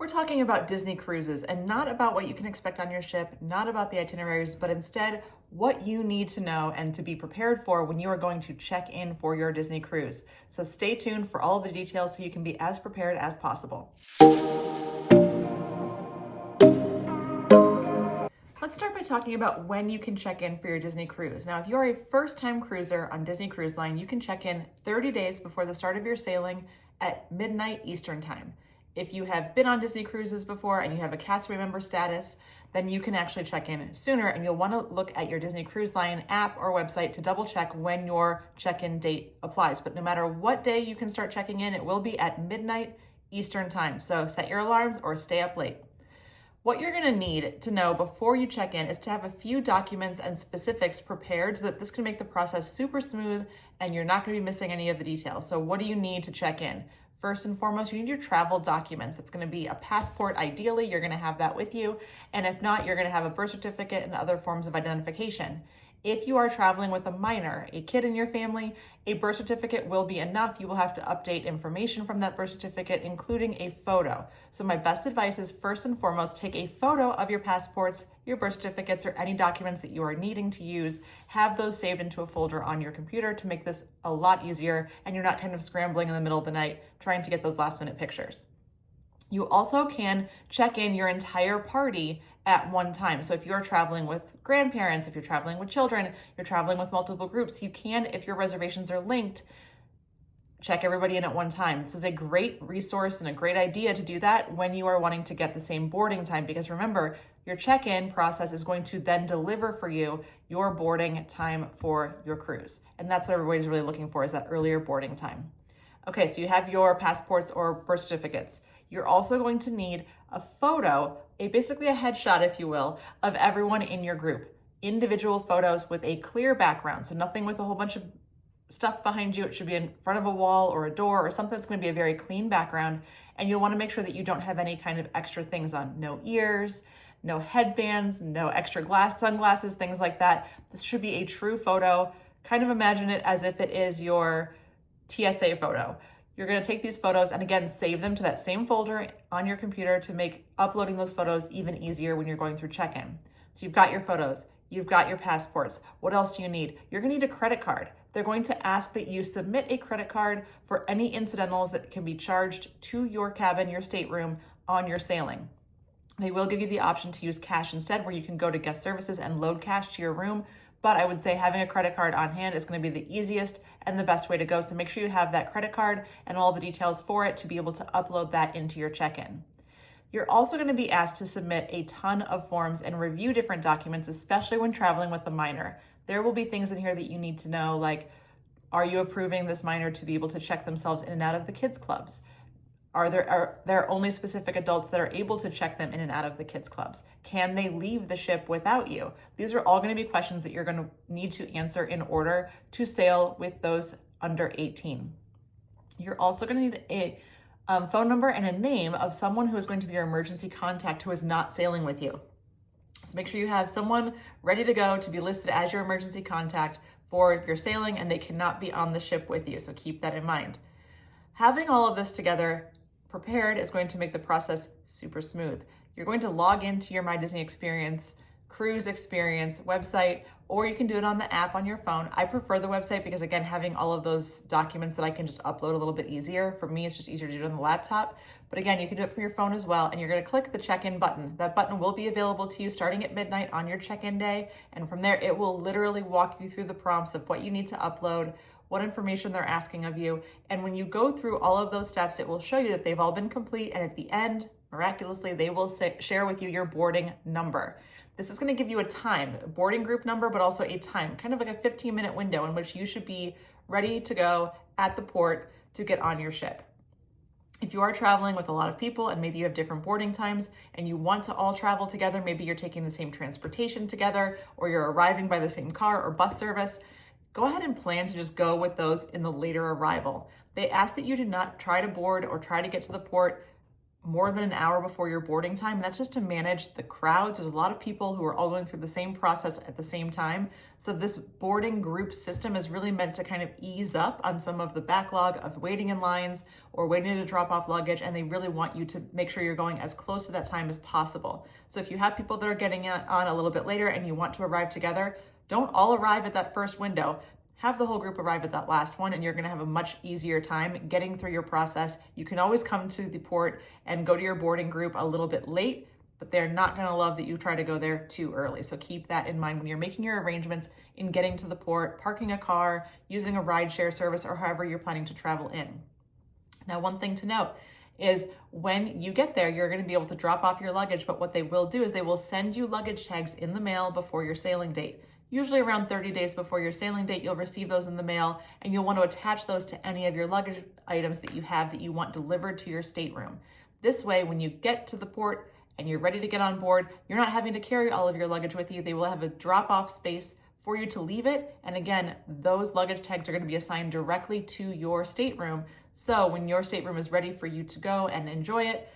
We're talking about Disney cruises and not about what you can expect on your ship, not about the itineraries, but instead what you need to know and to be prepared for when you are going to check in for your Disney cruise. So stay tuned for all of the details so you can be as prepared as possible. Let's start by talking about when you can check in for your Disney cruise. Now, if you're a first-time cruiser on Disney Cruise Line, you can check in 30 days before the start of your sailing at midnight Eastern time. If you have been on Disney cruises before and you have a Castaway member status, then you can actually check in sooner, and you'll want to look at your Disney Cruise Line app or website to double check when your check-in date applies. But no matter what day you can start checking in, it will be at midnight Eastern time. So set your alarms or stay up late. What you're going to need to know before you check in is to have a few documents and specifics prepared so that this can make the process super smooth and you're not going to be missing any of the details. So what do you need to check in? First and foremost, you need your travel documents. It's going to be a passport. Ideally, you're going to have that with you. And if not, you're going to have a birth certificate and other forms of identification. If you are traveling with a minor, a kid in your family, a birth certificate will be enough. You will have to update information from that birth certificate, including a photo. So my best advice is first and foremost, take a photo of your passports, your birth certificates, or any documents that you are needing to use. Have those saved into a folder on your computer to make this a lot easier, and you're not kind of scrambling in the middle of the night trying to get those last minute pictures. You also can check in your entire party at one time. So if you're traveling with grandparents, if you're traveling with children, you're traveling with multiple groups, you can, if your reservations are linked, check everybody in at one time. This is a great resource and a great idea to do that when you are wanting to get the same boarding time, because remember, your check-in process is going to then deliver for you your boarding time for your cruise. And that's what everybody's really looking for, is that earlier boarding time. Okay, so you have your passports or birth certificates. You're also going to need a photo, basically a headshot, if you will, of everyone in your group. Individual photos with a clear background, so nothing with a whole bunch of stuff behind you. It should be in front of a wall or a door or something that's going to be a very clean background. And you'll want to make sure that you don't have any kind of extra things on. No ears, no headbands, no extra sunglasses, things like that. This should be a true photo. Kind of imagine it as if it is your TSA photo. You're going to take these photos and again, save them to that same folder on your computer to make uploading those photos even easier when you're going through check-in. So you've got your photos, you've got your passports. What else do you need? You're going to need a credit card. They're going to ask that you submit a credit card for any incidentals that can be charged to your cabin, your stateroom on your sailing. They will give you the option to use cash instead, where you can go to guest services and load cash to your room. But I would say having a credit card on hand is going to be the easiest and the best way to go. So make sure you have that credit card and all the details for it to be able to upload that into your check-in. You're also going to be asked to submit a ton of forms and review different documents, especially when traveling with a minor. There will be things in here that you need to know, like, are you approving this minor to be able to check themselves in and out of the kids' clubs? Are there only specific adults that are able to check them in and out of the kids' clubs? Can they leave the ship without you? These are all going to be questions that you're going to need to answer in order to sail with those under 18. You're also going to need a phone number and a name of someone who is going to be your emergency contact who is not sailing with you. So make sure you have someone ready to go to be listed as your emergency contact for your sailing, and they cannot be on the ship with you. So keep that in mind. Having all of this together prepared is going to make the process super smooth. You're going to log into your My Disney Experience cruise experience website, or you can do it on the app on your phone. I prefer the website because, again, having all of those documents that I can just upload a little bit easier. For me, it's just easier to do it on the laptop. But again, you can do it from your phone as well, and you're going to click the check-in button. That button will be available to you starting at midnight on your check-in day, and from there, it will literally walk you through the prompts of what you need to upload, what information they're asking of you. And when you go through all of those steps, it will show you that they've all been complete. And at the end, miraculously, they will share with you your boarding number. This is going to give you a time, a boarding group number, but also a time, kind of like a 15-minute window in which you should be ready to go at the port to get on your ship. If you are traveling with a lot of people and maybe you have different boarding times and you want to all travel together, maybe you're taking the same transportation together, or you're arriving by the same car or bus service, go ahead and plan to just go with those in the later arrival. They ask that you do not try to board or try to get to the port more than an hour before your boarding time. And that's just to manage the crowds. There's a lot of people who are all going through the same process at the same time. So this boarding group system is really meant to kind of ease up on some of the backlog of waiting in lines or waiting to drop off luggage. And they really want you to make sure you're going as close to that time as possible. So if you have people that are getting on a little bit later and you want to arrive together, don't all arrive at that first window. Have the whole group arrive at that last one, and you're going to have a much easier time getting through your process. You can always come to the port and go to your boarding group a little bit late, but they're not going to love that you try to go there too early. So keep that in mind when you're making your arrangements in getting to the port, parking a car, using a rideshare service, or however you're planning to travel in. Now, one thing to note is when you get there, you're going to be able to drop off your luggage, but what they will do is they will send you luggage tags in the mail before your sailing date. Usually around 30 days before your sailing date, you'll receive those in the mail, and you'll want to attach those to any of your luggage items that you have that you want delivered to your stateroom. This way, when you get to the port and you're ready to get on board, you're not having to carry all of your luggage with you. They will have a drop-off space for you to leave it. And again, those luggage tags are going to be assigned directly to your stateroom. So when your stateroom is ready for you to go and enjoy it,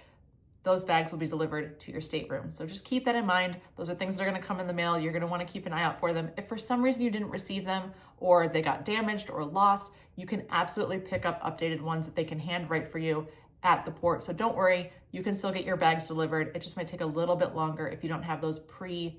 those bags will be delivered to your stateroom. So just keep that in mind. Those are things that are going to come in the mail. You're going to want to keep an eye out for them. If for some reason you didn't receive them or they got damaged or lost, you can absolutely pick up updated ones that they can handwrite for you at the port. So don't worry, you can still get your bags delivered. It just might take a little bit longer if you don't have those prepared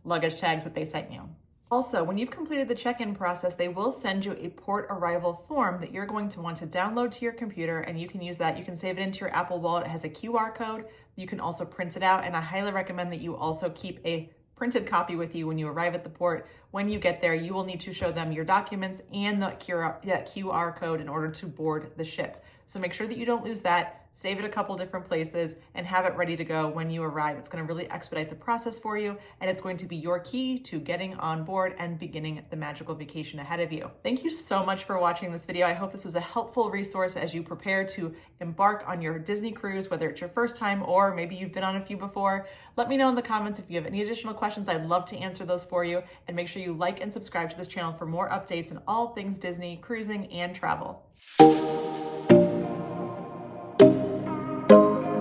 luggage tags that they sent you. Also, when you've completed the check-in process, they will send you a port arrival form that you're going to want to download to your computer, and you can use that. You can save it into your Apple Wallet. It has a QR code. You can also print it out, and I highly recommend that you also keep a printed copy with you when you arrive at the port. When you get there, you will need to show them your documents and that QR code in order to board the ship. So make sure that you don't lose that. Save it a couple different places and have it ready to go when you arrive. It's going to really expedite the process for you, and it's going to be your key to getting on board and beginning the magical vacation ahead of you. Thank you so much for watching this video. I hope this was a helpful resource as you prepare to embark on your Disney cruise, whether it's your first time or maybe you've been on a few before. Let me know in the comments if you have any additional questions. I'd love to answer those for you, and make sure you like and subscribe to this channel for more updates on all things Disney, cruising, and travel.